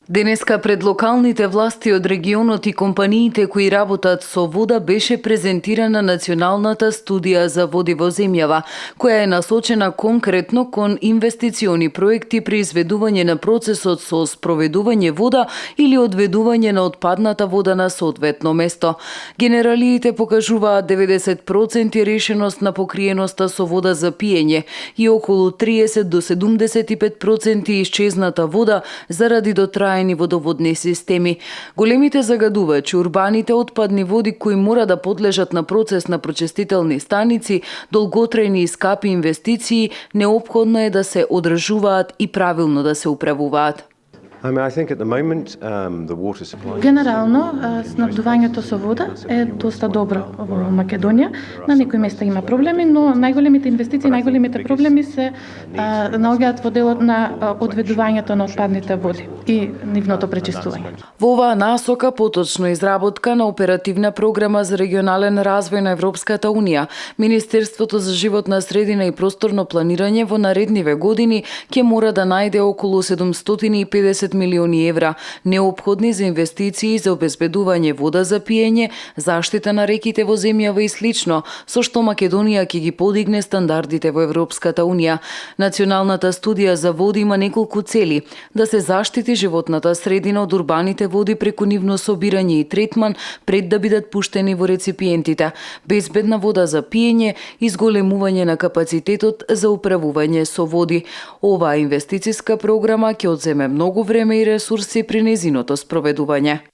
Денеска пред локалните власти од регионот и компаниите кои работат со вода беше презентирана националната студија за води во земјава, која е насочена конкретно кон инвестициони проекти при изведување на процесот со спроведување вода или одведување на отпадната вода на соодветно место. Генералиите покажуваат 90% решеност на покриеноста со вода за пиење и околу 30 до 75% исчезната вода заради дотрајање водоводни системи. Големите загадувачи, урбаните отпадни води кои мора да подлежат на процес на прочистителни станици, долготрајни и скапи инвестиции, неопходно е да се одржуваат и правилно да се управуваат. Генерално, снабдувањето со вода е доста добро во Македонија. На некои места има проблеми, но најголемите инвестиции, најголемите проблеми се наоѓаат во делот на одведувањето на отпадните води и нивното пречистување. Во оваа насока поточно изработка на оперативна програма за регионален развој на Европската Унија, Министерството за животна средина и просторно планирање во наредниве години ќе мора да најде околу 750 милиони евра неопходни за инвестиции за обезбедување вода за пиење, заштита на реките во земјава и слично, со што Македонија ќе ги подигне стандардите во Европската Унија. Националната студија за води има неколку цели: да се заштити животната средина од урбаните води преку нивно собирање и третман пред да бидат пуштени во реципиентите, безбедна вода за пиење и зголемување на капацитетот за управување со води. Оваа инвестициска програма ќе одземе многу време и ресурси при нејзиното спроведување.